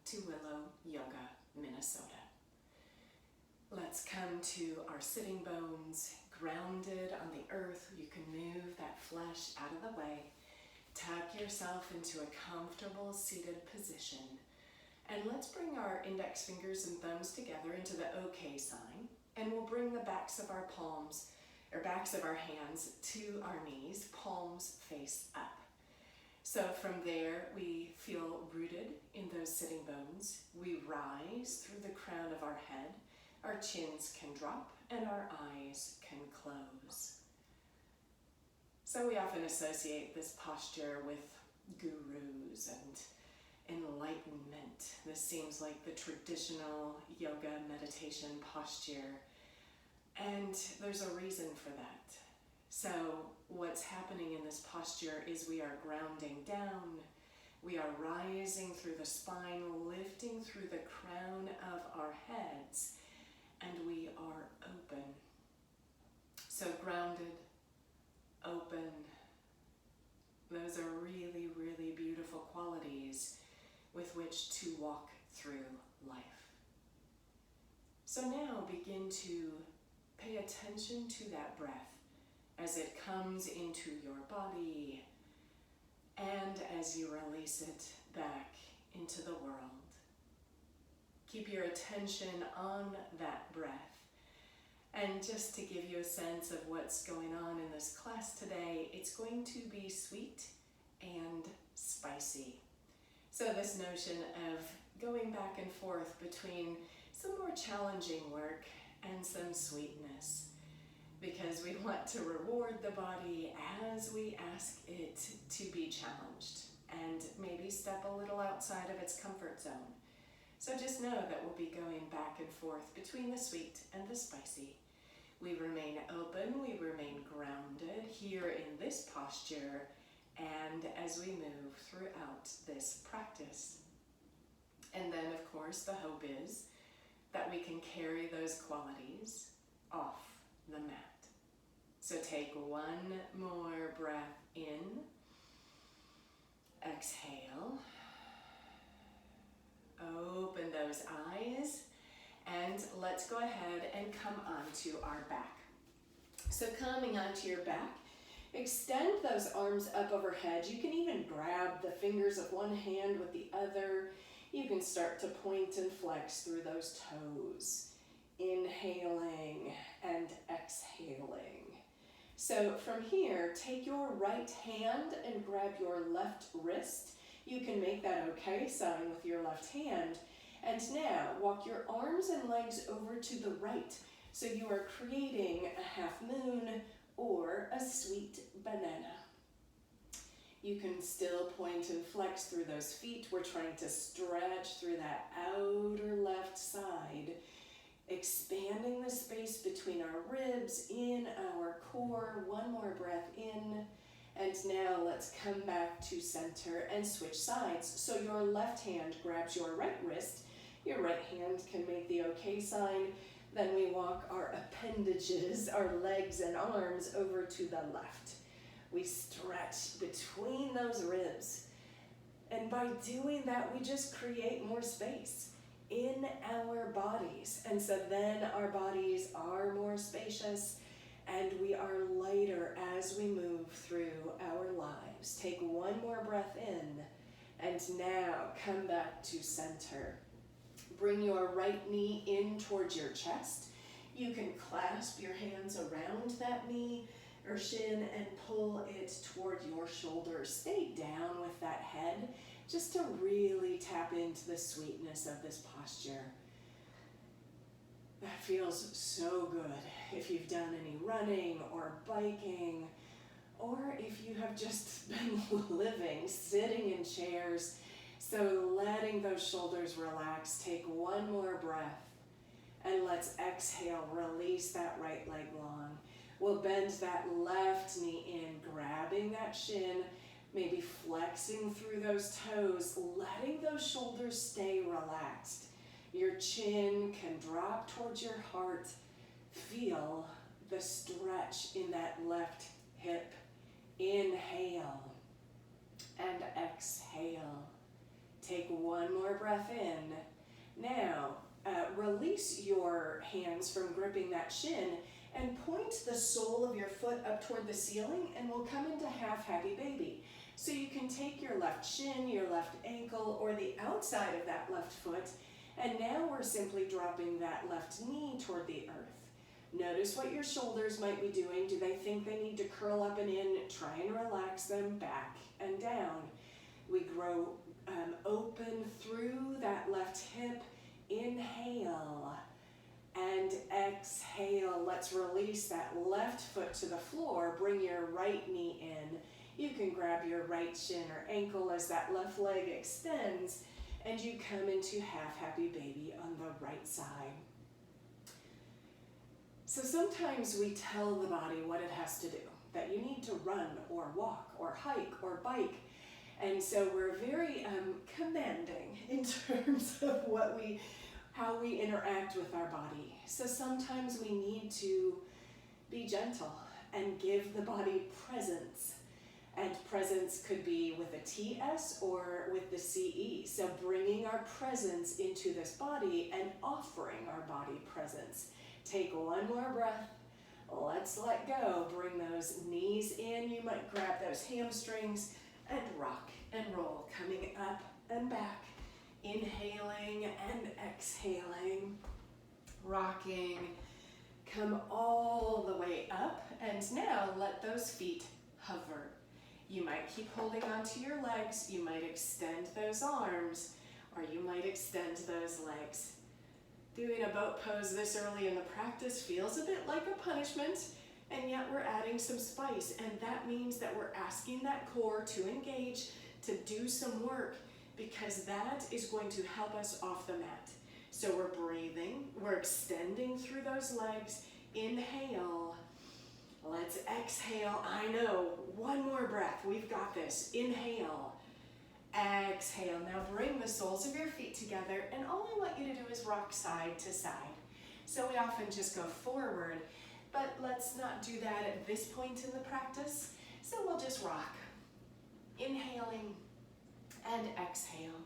to Willow Yoga, Minnesota. Let's come to our sitting bones, grounded on the earth. You can move that flesh out of the way. Tuck yourself into a comfortable seated position. And let's bring our index fingers and thumbs together into the OK sign. And we'll bring the backs of our palms, or backs of our hands to our knees, palms face up. So from there, we feel rooted in those sitting bones. We rise through the crown of our head. Our chins can drop and our eyes can close. So we often associate this posture with gurus and enlightenment. This seems like the traditional yoga meditation posture. And there's a reason for that. So what's happening in this posture is we are grounding down. We are rising through the spine, lifting through the crown of our heads, and we are open. So grounded, open. Those are really, really beautiful qualities with which to walk through life. So now begin to pay attention to that breath as it comes into your body and as you release it back into the world. Keep your attention on that breath. And just to give you a sense of what's going on in this class today, it's going to be sweet and spicy. So this notion of going back and forth between some more challenging work and some sweetness, because we want to reward the body as we ask it to be challenged and maybe step a little outside of its comfort zone. So just know that we'll be going back and forth between the sweet and the spicy. We remain open, we remain grounded here in this posture, and as we move throughout this practice. And then, of course, the hope is that we can carry those qualities off the mat. So take one more breath in. Exhale. Open those eyes. And let's go ahead and come onto our back. So coming onto your back, extend those arms up overhead. You can even grab the fingers of one hand with the other. You can start to point and flex through those toes. Inhaling and exhaling. So from here, take your right hand and grab your left wrist. You can make that OK sign with your left hand. And now walk your arms and legs over to the right. So you are creating a half moon or a sweet banana. You can still point and flex through those feet. We're trying to stretch through that outer left side, expanding the space between our ribs in our core. One more breath in. And now let's come back to center and switch sides. So your left hand grabs your right wrist. Your right hand can make the OK sign. Then we walk our appendages, our legs and arms over to the left. We stretch between those ribs. And by doing that, we just create more space in our bodies. And so then our bodies are more spacious and we are lighter as we move through our lives. Take one more breath in and now come back to center. Bring your right knee in towards your chest. You can clasp your hands around that knee or shin and pull it toward your shoulders. Stay down with that head just to really tap into the sweetness of this posture. That feels so good if you've done any running or biking, or if you have just been living, sitting in chairs. So letting those shoulders relax. Take one more breath and let's exhale. Release that right leg long. We'll bend that left knee in, grabbing that shin, maybe flexing through those toes, letting those shoulders stay relaxed. Your chin can drop towards your heart. Feel the stretch in that left hip. Inhale and exhale. Take one more breath in. Now, release your hands from gripping that shin and point the sole of your foot up toward the ceiling, and we'll come into half happy baby. So you can take your left shin, your left ankle, or the outside of that left foot, and now we're simply dropping that left knee toward the earth. Notice what your shoulders might be doing. Do they think they need to curl up and in? Try and relax them back and down. We grow open through that left hip. Inhale and exhale. Let's release that left foot to the floor. Bring your right knee in. You can grab your right shin or ankle as that left leg extends, and you come into half happy baby on the right side. So sometimes we tell the body what it has to do, that you need to run or walk or hike or bike. And so we're very commanding in terms of how we interact with our body. So sometimes we need to be gentle and give the body presence. And presence could be with a TS or with the CE. So bringing our presence into this body and offering our body presence. Take one more breath. Let's let go. Bring those knees in. You might grab those hamstrings and rock and roll, coming up and back, inhaling and exhaling, rocking, come all the way up, and now let those feet hover. You might keep holding onto your legs, you might extend those arms, or you might extend those legs. Doing a boat pose this early in the practice feels a bit like a punishment, and yet we're adding some spice, and that means that we're asking that core to engage, to do some work, because that is going to help us off the mat. So we're breathing, we're extending through those legs. Inhale. Let's exhale. I know, one more breath. We've got this. Inhale. Exhale. Now bring the soles of your feet together, and all I want you to do is rock side to side. So we often just go forward, but let's not do that at this point in the practice. So we'll just rock. Inhaling and exhale.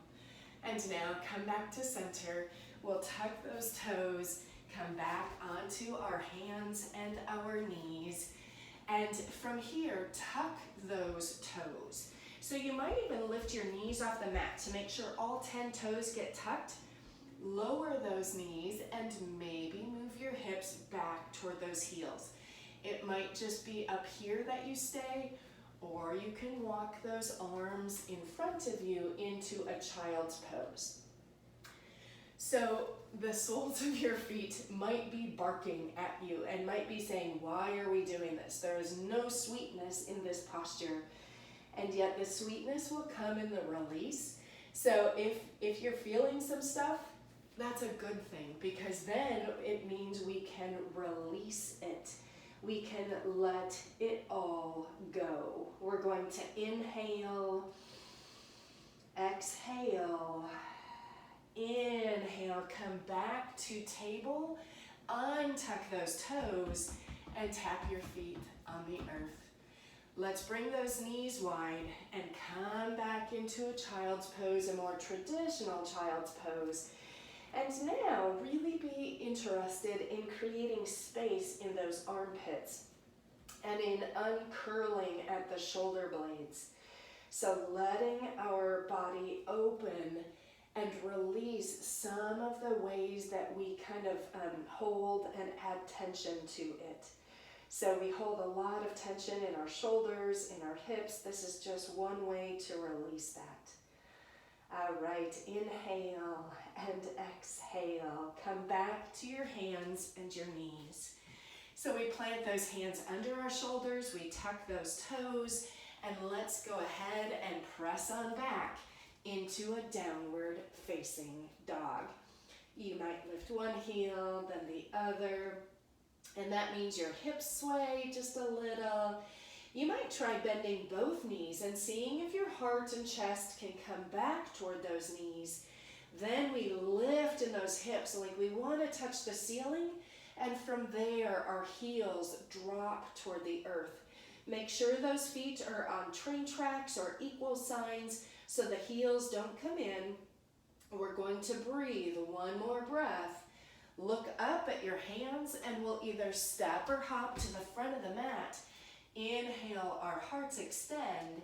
And now come back to center. We'll tuck those toes, come back onto our hands and our knees. And from here, tuck those toes. So you might even lift your knees off the mat to make sure all 10 toes get tucked. Lower those knees and maybe move your hips back toward those heels. It might just be up here that you stay, or you can walk those arms in front of you into a child's pose. So the soles of your feet might be barking at you and might be saying, why are we doing this? There is no sweetness in this posture. And yet the sweetness will come in the release. So if you're feeling some stuff, that's a good thing, because then it means we can release it. We can let it all go. We're going to inhale, exhale, inhale, come back to table, untuck those toes, and tap your feet on the earth. Let's bring those knees wide and come back into a child's pose, a more traditional child's pose. And now really be interested in creating space in those armpits and in uncurling at the shoulder blades. So letting our body open and release some of the ways that we kind of hold and add tension to it. So we hold a lot of tension in our shoulders, in our hips. This is just one way to release that. All right, inhale and exhale. Come back to your hands and your knees. So we plant those hands under our shoulders, we tuck those toes, and let's go ahead and press on back into a downward facing dog. You might lift one heel, then the other, and that means your hips sway just a little. You might try bending both knees and seeing if your heart and chest can come back toward those knees. Then we lift in those hips like we want to touch the ceiling, and from there our heels drop toward the earth. Make sure those feet are on train tracks or equal signs so the heels don't come in We're going to breathe one more breath. Look up at your hands and we'll either step or hop to the front of the mat. Inhale, our hearts extend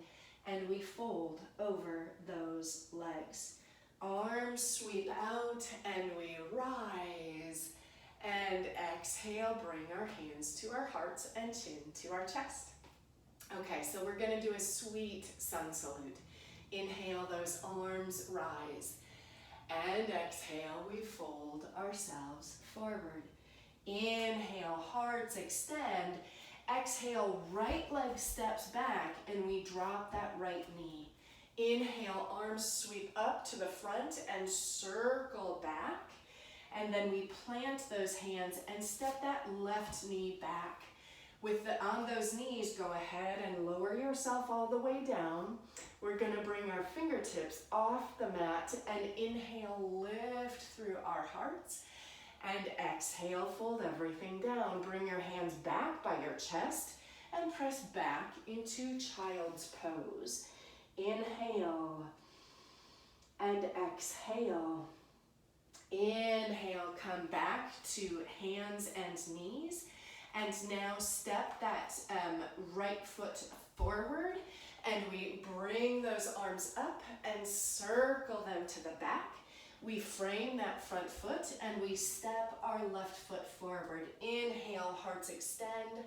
and we fold over those legs. Arms sweep out and we rise. And exhale, bring our hands to our hearts and chin to our chest. Okay, so we're gonna do a sweet sun salute. Inhale, those arms rise. And exhale, we fold ourselves forward. Inhale, hearts extend. Exhale, right leg steps back and we drop that right knee. Inhale, arms sweep up to the front and circle back. And then we plant those hands and step that left knee back. On those knees, go ahead and lower yourself all the way down. We're gonna bring our fingertips off the mat and inhale, lift through our hearts. And exhale, fold everything down. Bring your hands back by your chest and press back into child's pose. Inhale and exhale. Inhale, come back to hands and knees. And now step that right foot forward and we bring those arms up and circle them to the back. We frame that front foot and we step our left foot forward. Inhale, hearts extend,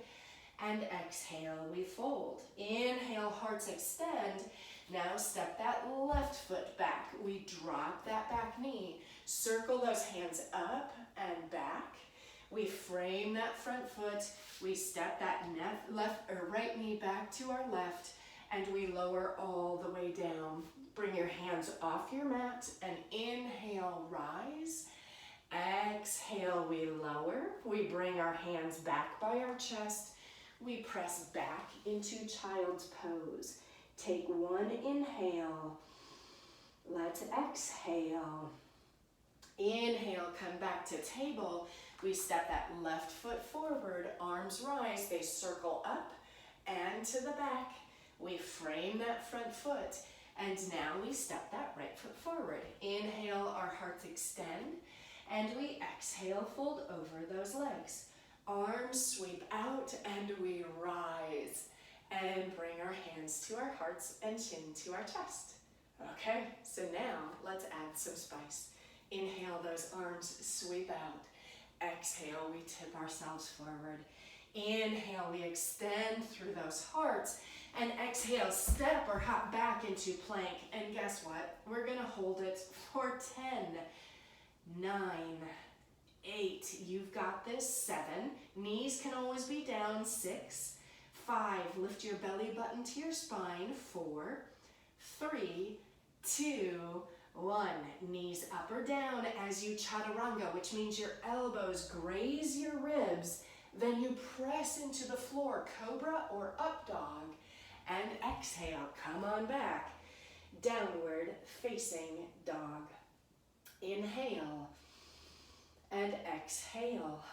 and exhale, we fold. Inhale, hearts extend. Now step that left foot back. We drop that back knee. Circle those hands up and back. We frame that front foot. We step that left or right knee back to our left and we lower all the way down. Bring your hands off your mat and inhale, rise. Exhale, we lower. We bring our hands back by our chest. We press back into child's pose. Take one inhale. Let's exhale. Inhale, come back to table. We step that left foot forward, arms rise, they circle up and to the back. We frame that front foot. And now we step that right foot forward. Inhale, our hearts extend, and we exhale, fold over those legs. Arms sweep out, and we rise. And bring our hands to our hearts and chin to our chest. Okay, so now let's add some spice. Inhale, those arms sweep out. Exhale, we tip ourselves forward. Inhale, we extend through those hearts. And exhale, step or hop back into plank. And guess what? We're gonna hold it for 10, 9, 8. You've got this. 7. Knees can always be down. 6, 5. Lift your belly button to your spine. 4, 3, 2, 1. Knees up or down as you chaturanga, which means your elbows graze your ribs. Then you press into the floor, cobra or up dog. And exhale, come on back. Downward facing dog. Inhale and exhale.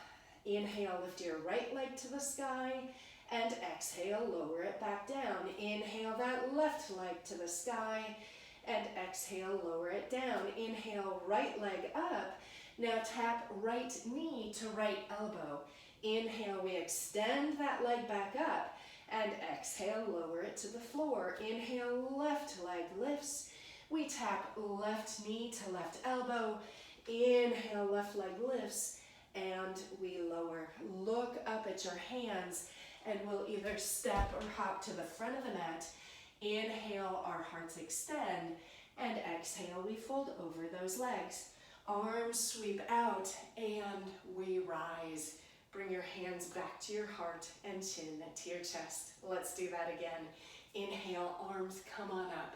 Inhale, lift your right leg to the sky. And exhale, lower it back down. Inhale that left leg to the sky. And exhale, lower it down. Inhale, right leg up. Now tap right knee to right elbow. Inhale, we extend that leg back up. And exhale, lower it to the floor. Inhale, left leg lifts. We tap left knee to left elbow. Inhale, left leg lifts. And we lower. Look up at your hands. And we'll either step or hop to the front of the mat. Inhale, our hearts extend. And exhale, we fold over those legs. Arms sweep out and we rise. Bring your hands back to your heart and chin to your chest. Let's do that again. Inhale, arms come on up.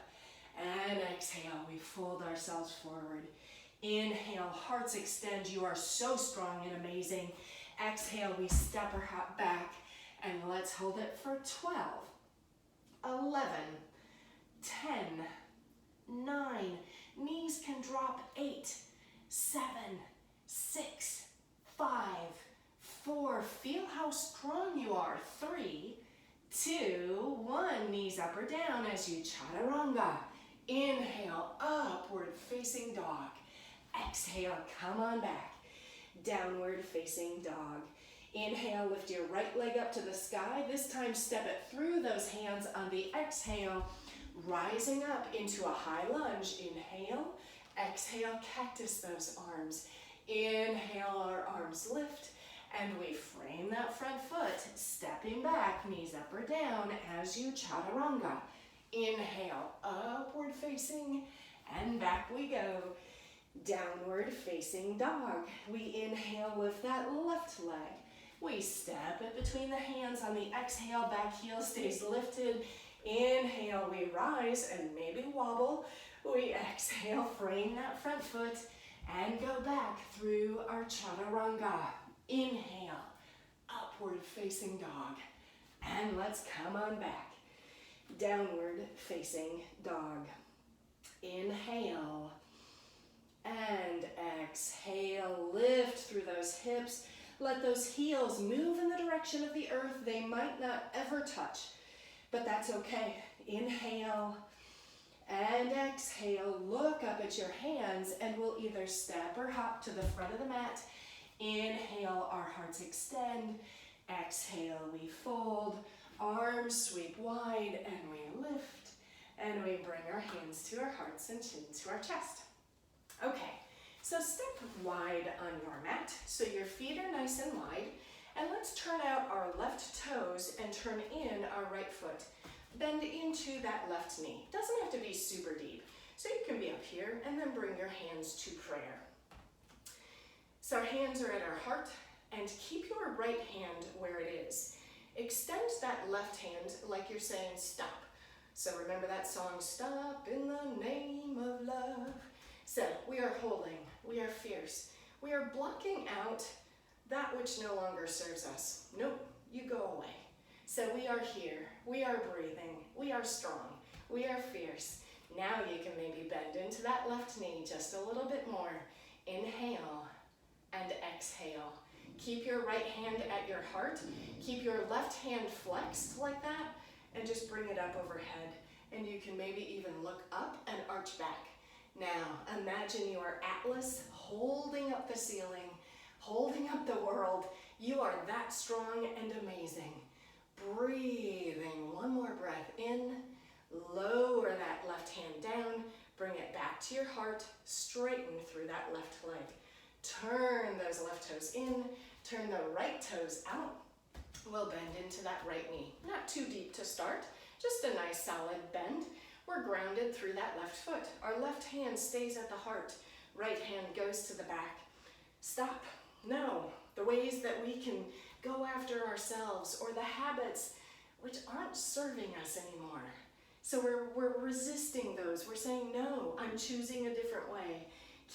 And exhale, we fold ourselves forward. Inhale, hearts extend. You are so strong and amazing. Exhale, we step or hop back. And let's hold it for 12, 11, 10, 9. Knees can drop. 8, 7, 6, 5, 4. Feel how strong you are. 3, 2, 1. Knees up or down as you chaturanga. Inhale, upward facing dog. Exhale, come on back. Downward facing dog. Inhale, lift your right leg up to the sky. This time, step it through those hands on the exhale, rising up into a high lunge. Inhale, exhale, cactus those arms. Inhale, our arms lift, and we frame that front foot, stepping back, knees up or down as you chaturanga. Inhale, upward facing, and back we go. Downward facing dog. We inhale, lift that left leg. We step it between the hands on the exhale, back heel stays lifted. Inhale, we rise and maybe wobble. We exhale, frame that front foot and go back through our chaturanga. Inhale, upward facing dog. And let's come on back. Downward facing dog. Inhale and exhale. Lift through those hips. Let those heels move in the direction of the earth. They might not ever touch, but that's okay. Inhale and exhale. Look up at your hands and we'll either step or hop to the front of the mat. Inhale, our hearts extend. Exhale, we fold. Arms sweep wide and we lift. And we bring our hands to our hearts and chin to our chest. Okay, so step wide on your mat so your feet are nice and wide. And let's turn out our left toes and turn in our right foot. Bend into that left knee. Doesn't have to be super deep. So you can be up here and then bring your hands to prayer. So our hands are at our heart and keep your right hand where it is. Extend that left hand like you're saying stop. So remember that song, Stop in the Name of Love. So we are holding, we are fierce. We are blocking out that which no longer serves us. Nope, you go away. So we are here, we are breathing, we are strong, we are fierce. Now you can maybe bend into that left knee just a little bit more. Inhale and exhale. Keep your right hand at your heart. Keep your left hand flexed like that and just bring it up overhead. And you can maybe even look up and arch back. Now imagine you are Atlas holding up the ceiling, holding up the world. You are that strong and amazing. Breathing, one more breath in, lower that left hand down, bring it back to your heart, straighten through that left leg. Turn those left toes in, turn the right toes out. We'll bend into that right knee. Not too deep to start, just a nice solid bend. We're grounded through that left foot. Our left hand stays at the heart, right hand goes to the back. Stop. No, the ways that we can go after ourselves or the habits which aren't serving us anymore. So we're resisting those. We're saying, no, I'm choosing a different way.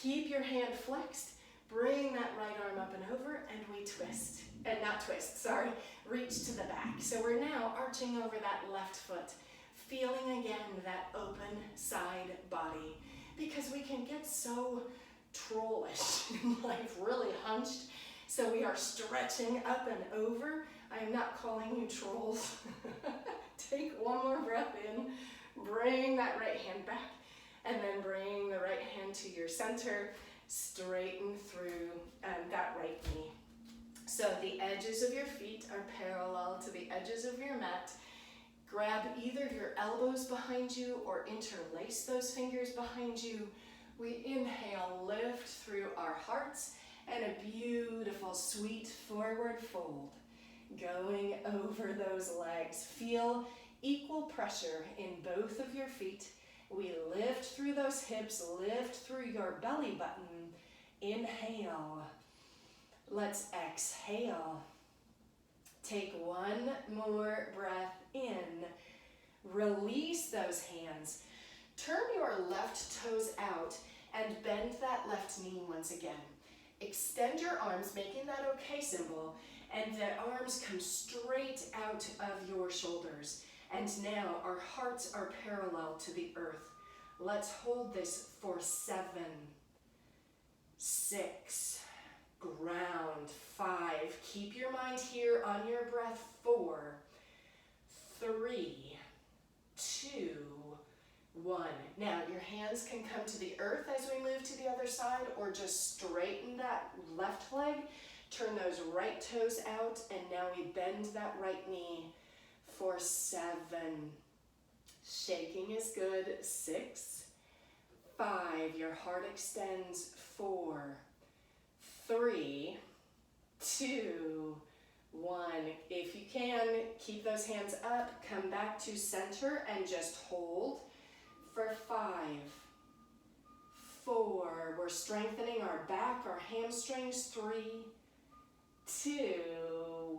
Keep your hand flexed. Bring that right arm up and over and we twist. And not twist, sorry, reach to the back. So we're now arching over that left foot, feeling again that open side body. Because we can get so trollish in life, really hunched. So we are stretching up and over. I am not calling you trolls. Take one more breath in, bring that right hand back, and then bring the right hand to your center, straighten through that right knee. So the edges of your feet are parallel to the edges of your mat. Grab either your elbows behind you or interlace those fingers behind you. We inhale, lift through our hearts, and a beautiful, sweet forward fold. Going over those legs. Feel equal pressure in both of your feet. We lift through those hips, lift through your belly button. Inhale. Let's exhale. Take one more breath in. Release those hands. Turn your left toes out and bend that left knee once again. Extend your arms, making that okay symbol, and the arms come straight out of your shoulders. And now our hearts are parallel to the earth. Let's hold this for 7, 6, ground, 5. Keep your mind here on your breath. 4, 3, 2, 1. Now your hands can come to the earth as we move to the other side, or just straighten that left leg. Turn those right toes out, and now we bend that right knee for 7. Shaking is good. 6, 5, your heart extends. 4, 3, 2, 1. If you can, keep those hands up, come back to center and just hold for 5, 4. We're strengthening our back, our hamstrings. 3, 2,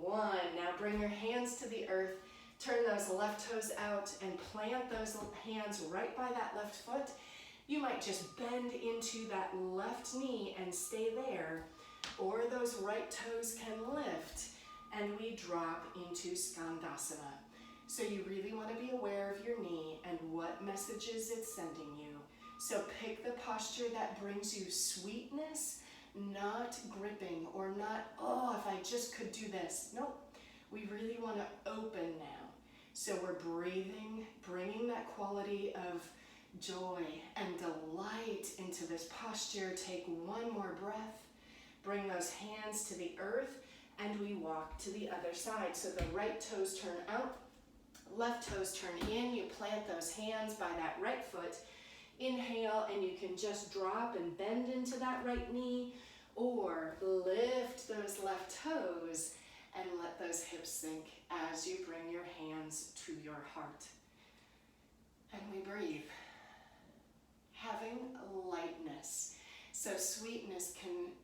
1. Now bring your hands to the earth. Turn those left toes out and plant those hands right by that left foot. You might just bend into that left knee and stay there, or those right toes can lift and we drop into Skandasana. So you really want to be aware of your knee and what messages it's sending you. So pick the posture that brings you sweetness, not gripping or not, oh, if I just could do this. Nope, we really want to open now. So we're breathing, bringing that quality of joy and delight into this posture. Take one more breath. Bring those hands to the earth, and we walk to the other side. So the right toes turn out, left toes turn in. You plant those hands by that right foot. Inhale, and you can just drop and bend into that right knee, or lift those left toes and let those hips sink as you bring your hands to your heart. And we breathe, having lightness. So sweetness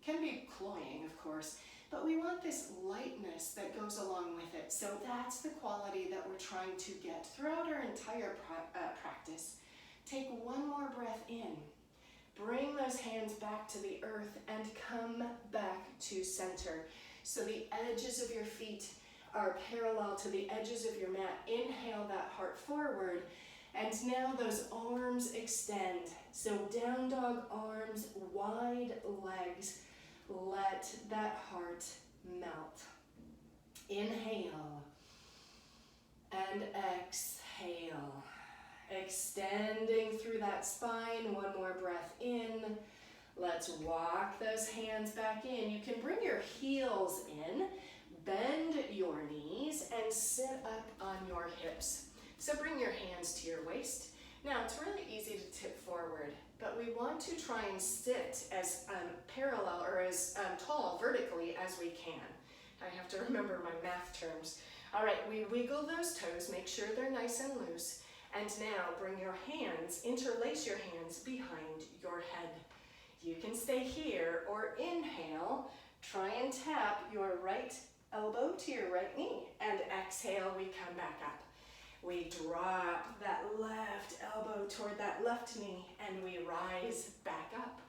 can be cloying, of course, but we want this lightness that goes along with it. So that's the quality that we're trying to get throughout our entire practice. Take one more breath in. Bring those hands back to the earth and come back to center. So the edges of your feet are parallel to the edges of your mat. Inhale that heart forward. And now those arms extend. So down dog, arms, wide legs. Let that heart melt. Inhale and exhale. Extending through that spine. One more breath in. Let's walk those hands back in. You can bring your heels in, bend your knees, and sit up on your hips. So bring your hands to your waist. Now it's really easy to tip forward, but we want to try and sit as parallel or as tall vertically as we can. I have to remember my math terms. All right, we wiggle those toes, make sure they're nice and loose. And now bring your hands, interlace your hands behind your head. You can stay here or inhale, try and tap your right elbow to your right knee, and exhale, we come back up. We drop that left elbow toward that left knee and we rise back up.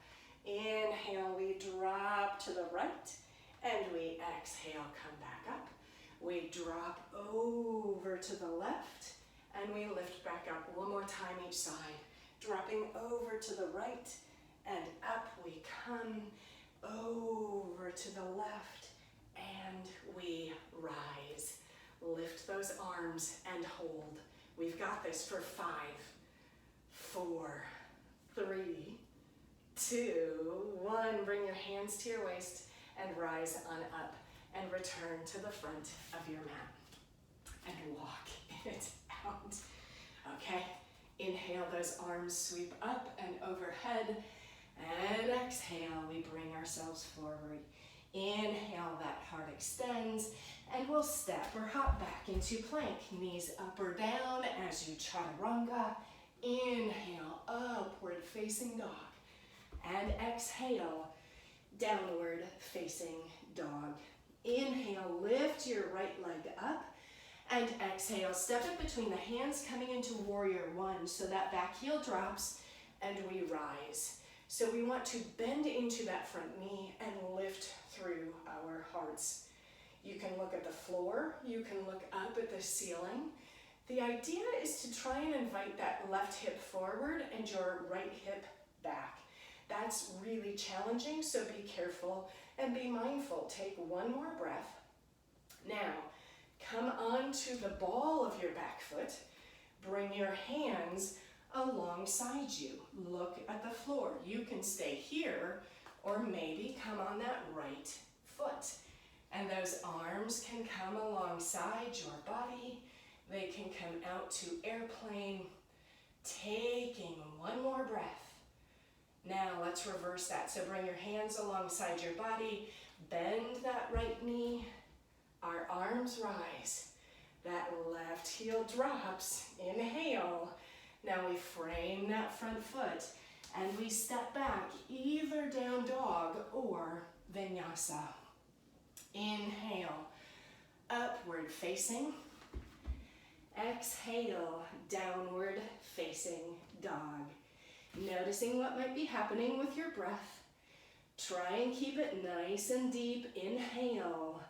Inhale, we drop to the right and we exhale, come back up. We drop over to the left and we lift back up. One more time each side. Dropping over to the right and up we come, over to the left, and we rise. Lift those arms and hold. We've got this for 5, 4, 3, 2, 1. Bring your hands to your waist and rise on up and return to the front of your mat and walk it out. Okay, inhale, those arms sweep up and overhead. And exhale, we bring ourselves forward. Inhale, that heart extends, and we'll step or hop back into plank. Knees up or down as you chaturanga. Inhale, upward facing dog. And exhale, downward facing dog. Inhale, lift your right leg up. And exhale, step it between the hands, coming into warrior 1. So that back heel drops and we rise. So we want to bend into that front knee and lift through our hearts. You can look at the floor, you can look up at the ceiling. The idea is to try and invite that left hip forward and your right hip back. That's really challenging, so be careful and be mindful. Take one more breath. Now, come onto the ball of your back foot. Bring your hands alongside you. Look at the floor. You can stay here or maybe come on that right foot. And those arms can come alongside your body. They can come out to airplane, taking one more breath. Now let's reverse that. So bring your hands alongside your body, bend that right knee, our arms rise. That left heel drops, inhale. Now we frame that front foot and we step back, either down dog or vinyasa. Inhale, upward facing. Exhale, downward facing dog. Noticing what might be happening with your breath. Try and keep it nice and deep. Inhale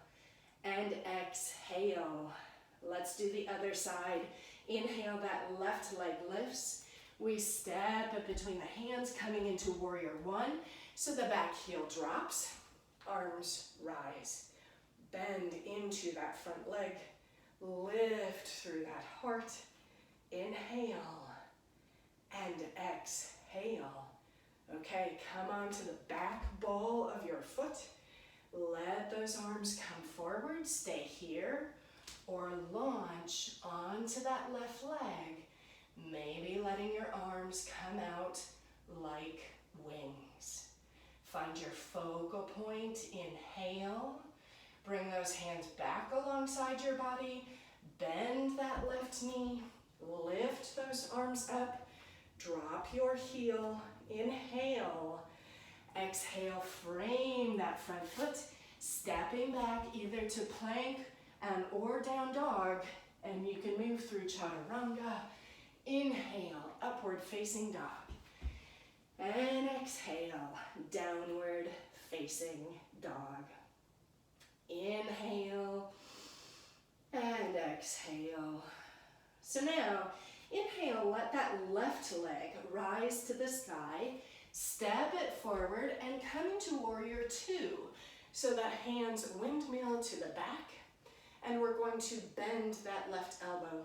and exhale. Let's do the other side. Inhale, that left leg lifts. We step up between the hands, coming into warrior one. So the back heel drops, arms rise. Bend into that front leg. Lift through that heart. Inhale and exhale. Okay, come onto the back ball of your foot. Let those arms come forward. Stay here or launch onto that left leg. Maybe letting your arms come out like wings. Find your focal point. Inhale. Bring those hands back alongside your body. Bend that left knee. Lift those arms up. Drop your heel. Inhale. Exhale, frame that front foot. Stepping back either to plank or down dog. And you can move through chaturanga. Inhale, upward facing dog. And exhale, downward facing dog. Inhale and exhale. So now, inhale, let that left leg rise to the sky. Step it forward and come into warrior two. So that hands windmill to the back. And we're going to bend that left elbow.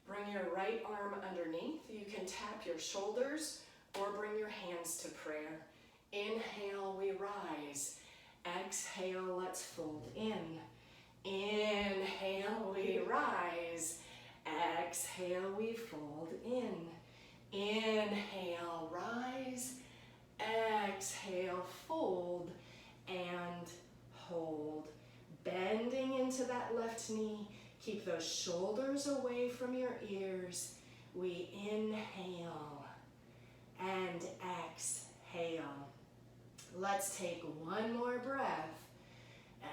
Bring your right arm underneath. You can tap your shoulders or bring your hands to prayer. Inhale, we rise. Exhale, let's fold in. Inhale, we rise. Exhale, we fold in. Inhale, rise. Exhale, fold and hold. Bending into that left knee. Keep those shoulders away from your ears. We inhale and exhale. Let's take one more breath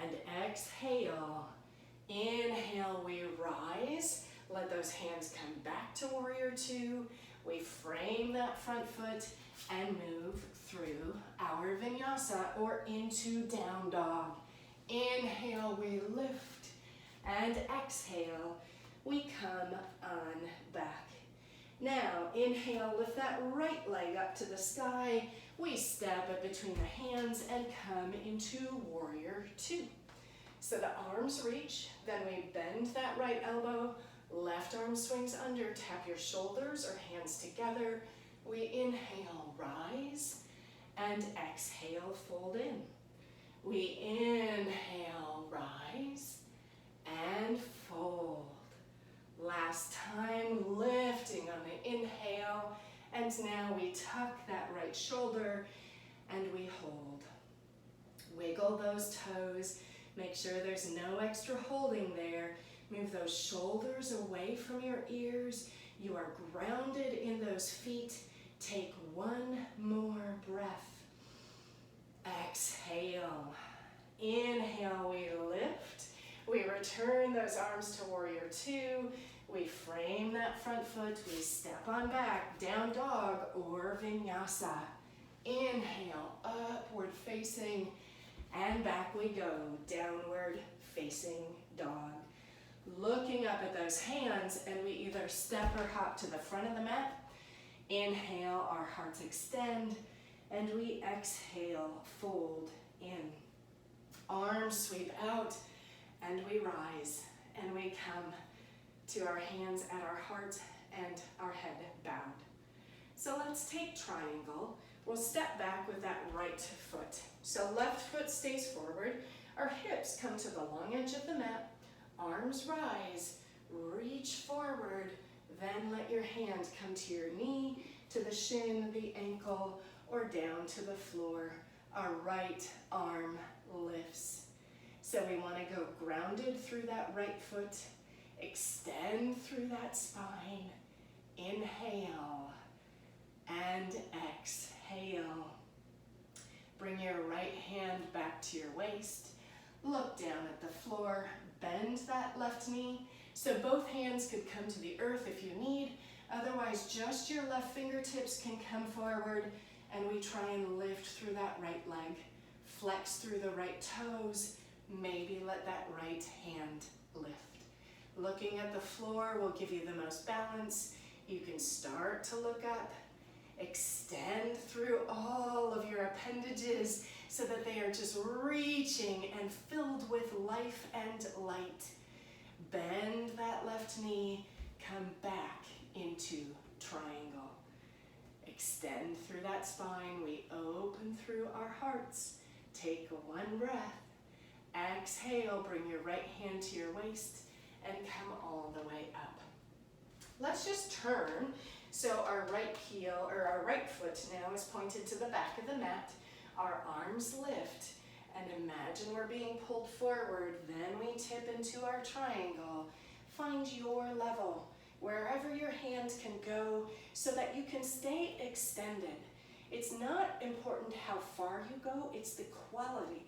and exhale. Inhale, we rise. Let those hands come back to warrior two. We frame that front foot and move through our vinyasa or into down dog. Inhale, we lift, and exhale, we come on back. Now, inhale, lift that right leg up to the sky. We step up between the hands and come into warrior two. So the arms reach, then we bend that right elbow, left arm swings under, tap your shoulders or hands together. We inhale, rise, and exhale, fold in. We inhale, rise, and fold. Last time, lifting on the inhale, and now we tuck that right shoulder, and we hold. Wiggle those toes, make sure there's no extra holding there. Move those shoulders away from your ears. You are grounded in those feet. Take one more breath. Exhale. Inhale, we lift. We return those arms to warrior two. We frame that front foot. We step on back, down dog or vinyasa. Inhale, upward facing, and back we go, downward facing dog. Looking up at those hands, and we either step or hop to the front of the mat. Inhale, our hearts extend, and we exhale, fold in. Arms sweep out, and we rise, and we come to our hands at our heart and our head bowed. let's take triangle. We'll step back with that right foot. So left foot stays forward. Our hips come to the long edge of the mat. Arms rise, reach forward. Then let your hand come to your knee, to the shin, the ankle, or down to the floor. Our right arm lifts. So we want to go grounded through that right foot. Extend through that spine. Inhale and exhale. Bring your right hand back to your waist. Look down at the floor. Bend that left knee. So both hands could come to the earth if you need. Otherwise, just your left fingertips can come forward, and we try and lift through that right leg. Flex through the right toes. Maybe let that right hand lift. Looking at the floor will give you the most balance. You can start to look up. Extend through all of your appendages so that they are just reaching and filled with life and light. Bend that left knee, come back into triangle. Extend through that spine. We open through our hearts. Take one breath. Exhale, bring your right hand to your waist and come all the way up. Let's just turn. So our right heel, or our right foot now is pointed to the back of the mat. Our arms lift, and imagine we're being pulled forward. Then we tip into our triangle. Find your level, wherever your hand can go, so that you can stay extended. It's not important how far you go, it's the quality.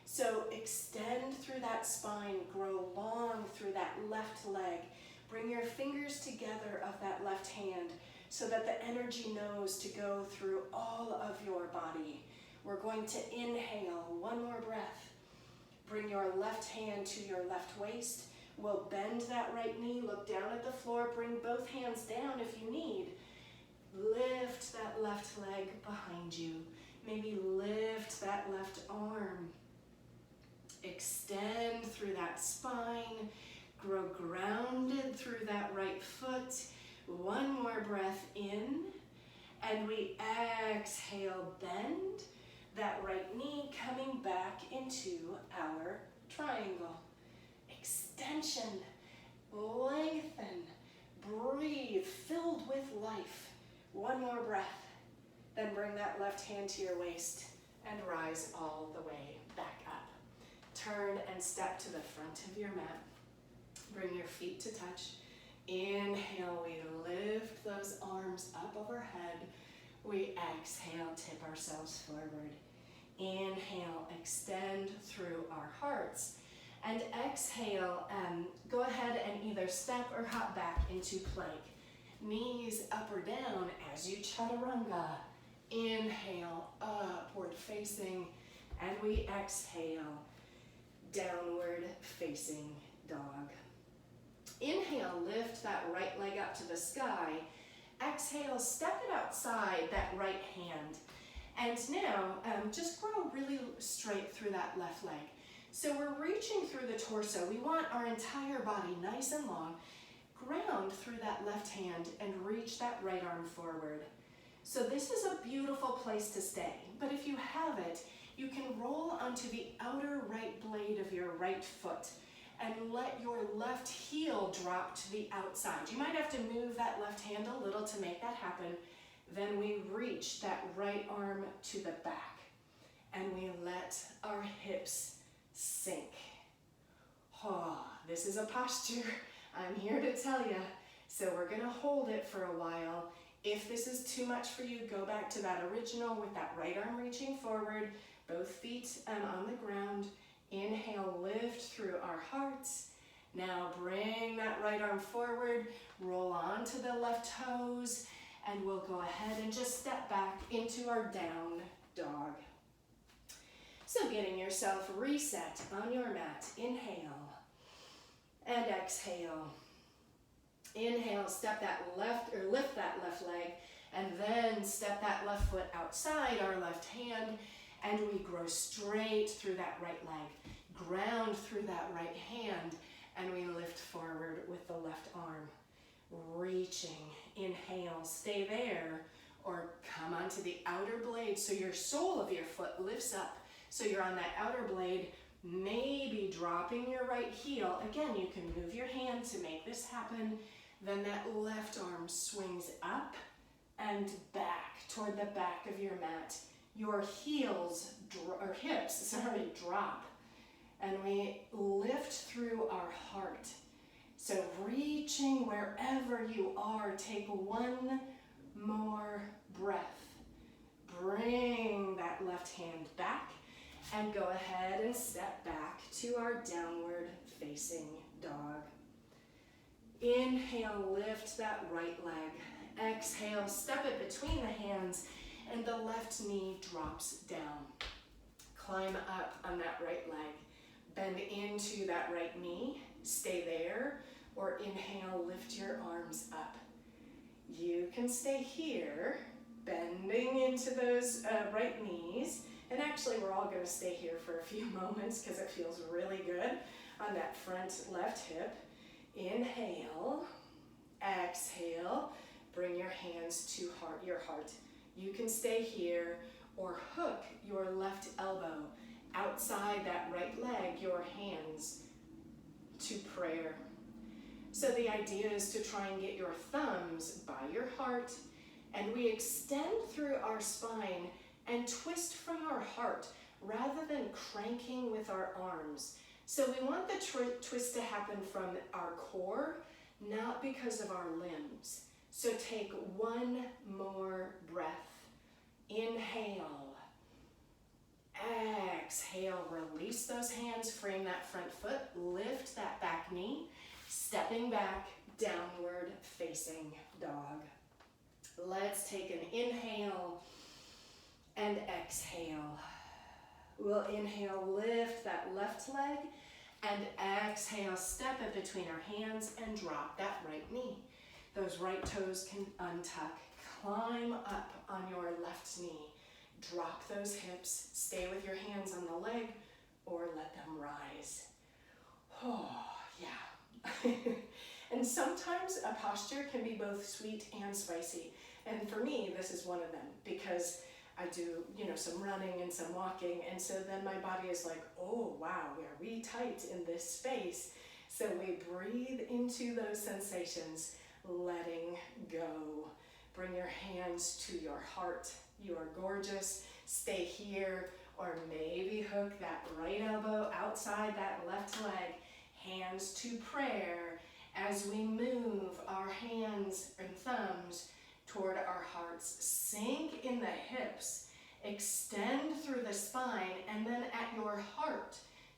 So extend through that spine, grow long through that left leg. Bring your fingers together of that left hand so that the energy knows to go through all of your body. We're going to inhale, one more breath. Bring your left hand to your left waist. We'll bend that right knee, look down at the floor, bring both hands down if you need. Lift that left leg behind you. Maybe lift that left arm. Extend through that spine. Grow grounded through that right foot. One more breath in. And we exhale, bend that right knee, coming back into our triangle. Extension, lengthen, breathe, filled with life. One more breath. Then bring that left hand to your waist and rise all the way back up. Turn and step to the front of your mat. Bring your feet to touch. Inhale, we lift those arms up overhead. We exhale, tip ourselves forward. Inhale, extend through our hearts. And exhale, go ahead and either step or hop back into plank. Knees up or down as you chaturanga. Inhale, upward facing, and we exhale, downward facing dog. Inhale, lift that right leg up to the sky. Exhale, step it outside that right hand. And now, just grow really straight through that left leg. So we're reaching through the torso. We want our entire body nice and long. Ground through that left hand and reach that right arm forward. So this is a beautiful place to stay. But if you have it, you can roll onto the outer right blade of your right foot and let your left heel drop to the outside. You might have to move that left hand a little to make that happen. Then we reach that right arm to the back and we let our hips sink. Oh, this is a posture. I'm here to tell you. So we're gonna hold it for a while. If this is too much for you, go back to that original with that right arm reaching forward, both feet on the ground. Inhale, lift through our hearts. Now bring that right arm forward, roll onto the left toes, and we'll go ahead and just step back into our down dog. So getting yourself reset on your mat. Inhale and exhale. Inhale, step that left, or lift that left leg, and then step that left foot outside our left hand, and we grow straight through that right leg. Ground through that right hand, and we lift forward with the left arm. Reaching, inhale, stay there, or come onto the outer blade so your sole of your foot lifts up. So you're on that outer blade, maybe dropping your right heel. Again, you can move your hand to make this happen. Then that left arm swings up and back toward the back of your mat. Your hips drop. And we lift through our heart. So reaching wherever you are, take one more breath. Bring that left hand back and go ahead and step back to our downward facing dog. Inhale, lift that right leg. Exhale, step it between the hands and the left knee drops down. Climb up on that right leg. Bend into that right knee. Stay there, or inhale, lift your arms up. You can stay here, bending into those right knees. And actually, we're all going to stay here for a few moments because it feels really good on that front left hip. Inhale, exhale, bring your hands to your heart. You can stay here or hook your left elbow outside that right leg, your hands to prayer. So the idea is to try and get your thumbs by your heart, and we extend through our spine and twist from our heart rather than cranking with our arms. So we want the twist to happen from our core, not because of our limbs. So take one more breath. Inhale. Exhale, release those hands, frame that front foot, lift that back knee, stepping back, downward facing dog. Let's take an inhale and exhale. We'll inhale, lift that left leg, and exhale, step it between our hands and drop that right knee. Those right toes can untuck. Climb up on your left knee. Drop those hips. Stay with your hands on the leg or let them rise. Oh, yeah. And sometimes a posture can be both sweet and spicy. And for me, this is one of them because I do, some running and some walking. And so then my body is like, oh, wow, are we tight in this space? So we breathe into those sensations, letting go. Bring your hands to your heart. You are gorgeous. Stay here, or maybe hook that right elbow outside that left leg. Hands to prayer as we move our hands and thumbs toward our hearts. Sink in the hips. Extend through the spine, and then at your heart,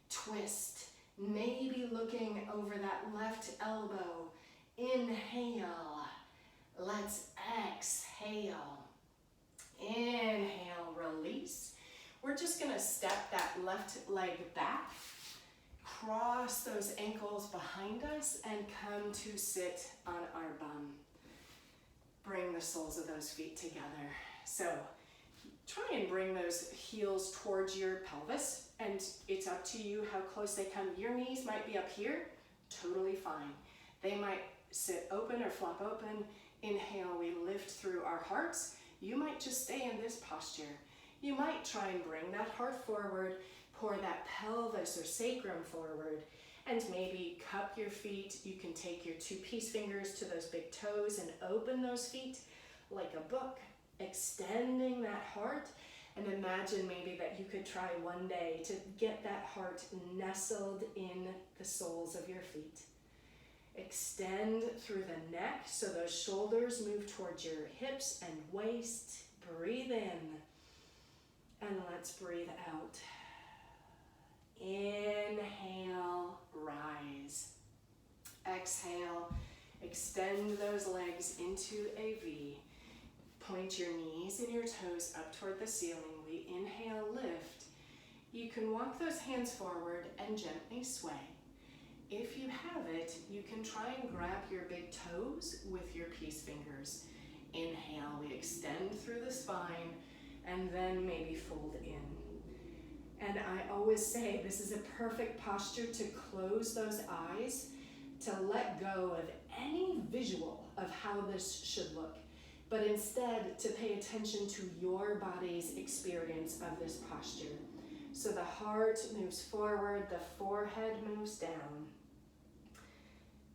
twist. Maybe looking over that left elbow. Inhale. Let's exhale. Inhale, release. We're just gonna step that left leg back, cross those ankles behind us, and come to sit on our bum. Bring the soles of those feet together. So try and bring those heels towards your pelvis, and it's up to you how close they come. Your knees might be up here, totally fine. They might sit open or flop open. Inhale, we lift through our hearts. You might just stay in this posture. You might try and bring that heart forward, pour that pelvis or sacrum forward, and maybe cup your feet. You can take your two peace fingers to those big toes and open those feet like a book, extending that heart. And imagine maybe that you could try one day to get that heart nestled in the soles of your feet. Extend through the neck so those shoulders move towards your hips and waist. Breathe in, and let's breathe out. Inhale, rise. Exhale, extend those legs into a V. Point your knees and your toes up toward the ceiling. We inhale, lift. You can walk those hands forward and gently sway. If you have it, you can try and grab your big toes with your peace fingers. Inhale, we extend through the spine, and then maybe fold in. And I always say this is a perfect posture to close those eyes, to let go of any visual of how this should look. but instead to pay attention to your body's experience of this posture. So the heart moves forward, the forehead moves down,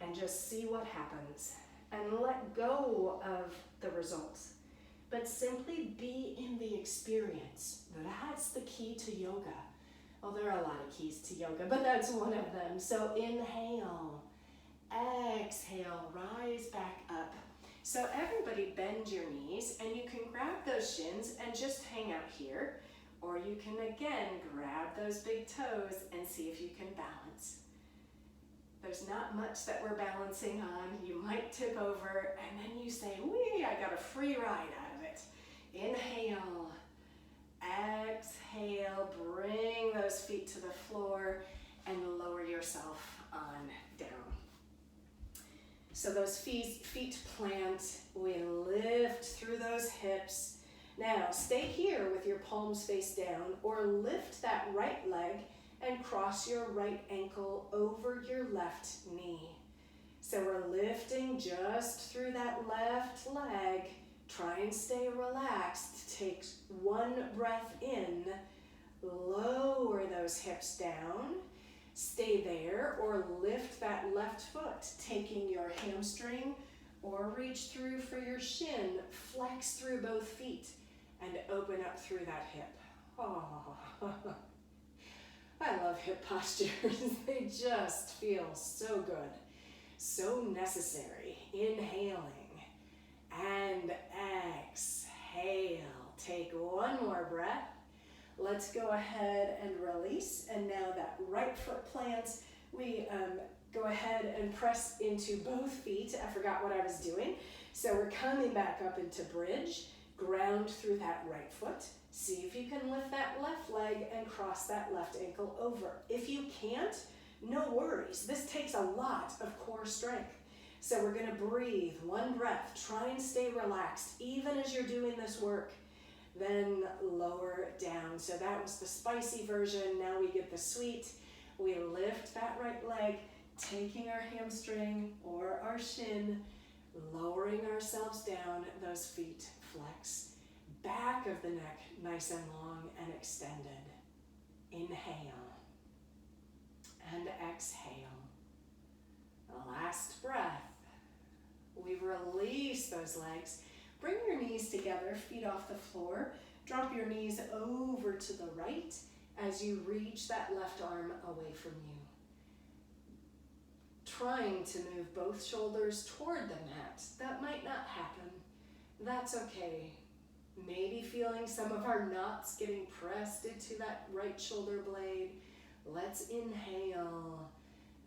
and just see what happens. And let go of the results, but simply be in the experience. That's the key to yoga. Well, there are a lot of keys to yoga, but that's one of them. So inhale, exhale, rise back up. So everybody bend your knees, and you can grab those shins and just hang out here, or you can again grab those big toes and see if you can balance. There's not much that we're balancing on. You might tip over, and then you say, wee, I got a free ride out of it. Inhale, exhale, bring those feet to the floor and lower yourself on down. So those feet plant, we lift through those hips. Now stay here with your palms face down, or lift that right leg and cross your right ankle over your left knee. So we're lifting just through that left leg. Try and stay relaxed. Take one breath in, lower those hips down. Stay there, or lift that left foot, taking your hamstring, or reach through for your shin. Flex through both feet and open up through that hip. Oh. I love hip postures. They just feel so good, so necessary. Inhaling and exhale. Take one more breath. Let's go ahead and release. And now that right foot plants, we go ahead and press into both feet. I forgot what I was doing. So we're coming back up into bridge. Ground through that right foot. See if you can lift that left leg and cross that left ankle over. If you can't, no worries. This takes a lot of core strength. So we're gonna breathe, one breath. Try and stay relaxed, even as you're doing this work. Then lower down. So that was the spicy version. Now we get the sweet. We lift that right leg, taking our hamstring or our shin, lowering ourselves down, those feet flex. Back of the neck nice and long and extended. Inhale and exhale. The last breath. We release those legs. Bring your knees together, feet off the floor. Drop your knees over to the right as you reach that left arm away from you. Trying to move both shoulders toward the mat. That might not happen. That's okay. Maybe feeling some of our knots getting pressed into that right shoulder blade. Let's inhale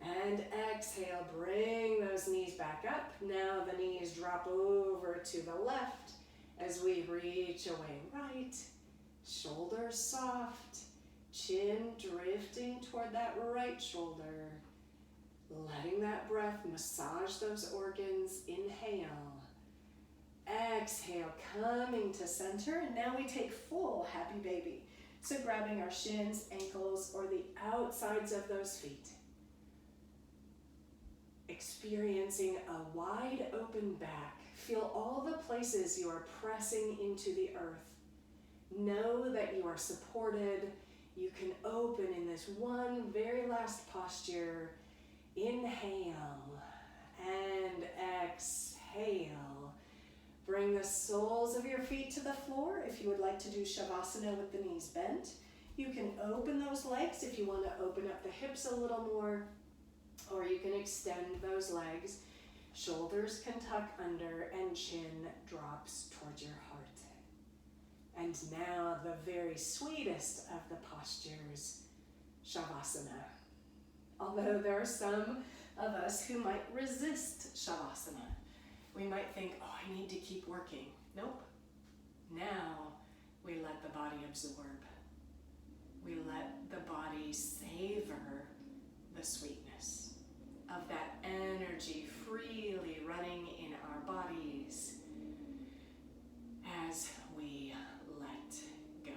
and exhale. Bring those knees back up. Now the knees drop over to the left as we reach away right. Shoulders soft. Chin drifting toward that right shoulder. Letting that breath massage those organs. Inhale. Exhale, coming to center, and now we take full happy baby. So grabbing our shins, ankles, or the outsides of those feet. Experiencing a wide open back. Feel all the places you are pressing into the earth. Know that you are supported. You can open in this one very last posture. Inhale and exhale. Bring the soles of your feet to the floor. If you would like to do Shavasana with the knees bent, you can open those legs if you want to open up the hips a little more, or you can extend those legs. Shoulders can tuck under and chin drops towards your heart. And now the very sweetest of the postures, Shavasana. Although there are some of us who might resist Shavasana. We might think, oh, I need to keep working. Nope. Now we let the body absorb. We let the body savor the sweetness of that energy freely running in our bodies as we let go.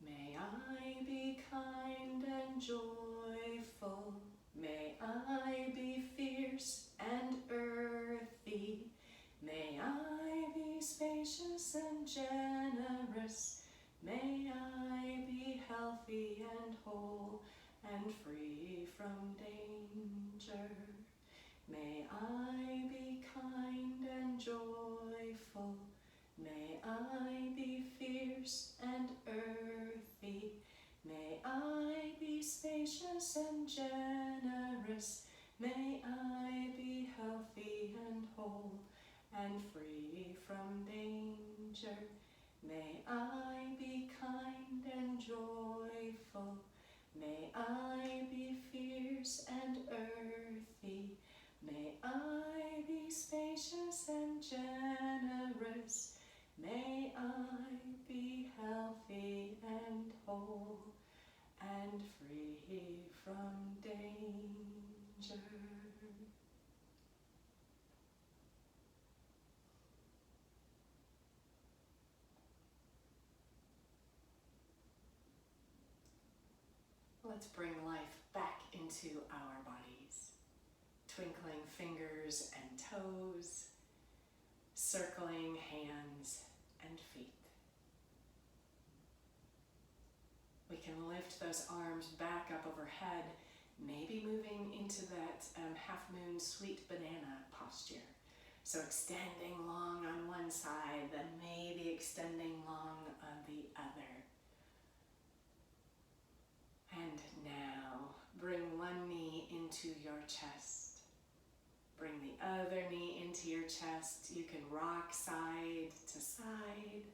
May I be kind and joyful. May I be fierce whole and free from danger. May I be kind and joyful. May I be fierce and earthy. May I be spacious and generous. May I be healthy and whole and free from danger. Let's bring life back into our bodies. Twinkling fingers and toes, circling hands and feet. We can lift those arms back up overhead, maybe moving into that half moon sweet banana posture. So extending long on one side, then maybe extending long on the other. And now, bring one knee into your chest. Bring the other knee into your chest. You can rock side to side.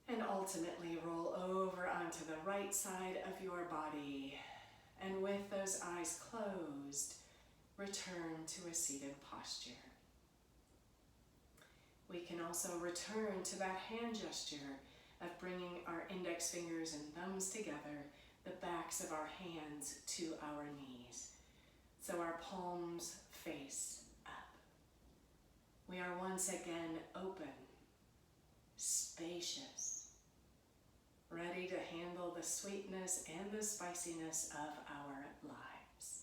And ultimately roll over onto the right side of your body. And with those eyes closed, return to a seated posture. We can also return to that hand gesture of bringing our index fingers and thumbs together, the backs of our hands to our knees. So our palms face up. We are once again open, spacious, ready to handle the sweetness and the spiciness of our lives.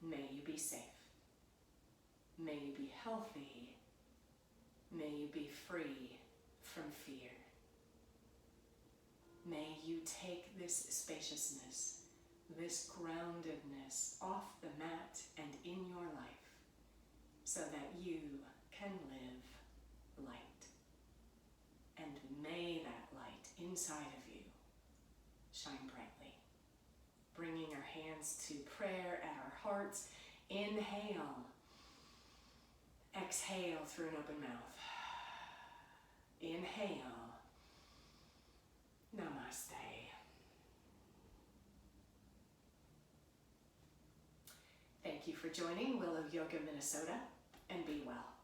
May you be safe. May you be healthy. May you be free from fear. May you take this spaciousness, this groundedness off the mat and in your life so that you can live light. And may that light inside of you shine brightly. Bringing our hands to prayer at our hearts. Inhale. Exhale through an open mouth. Inhale. Namaste. Thank you for joining Willow Yoga Minnesota, and be well.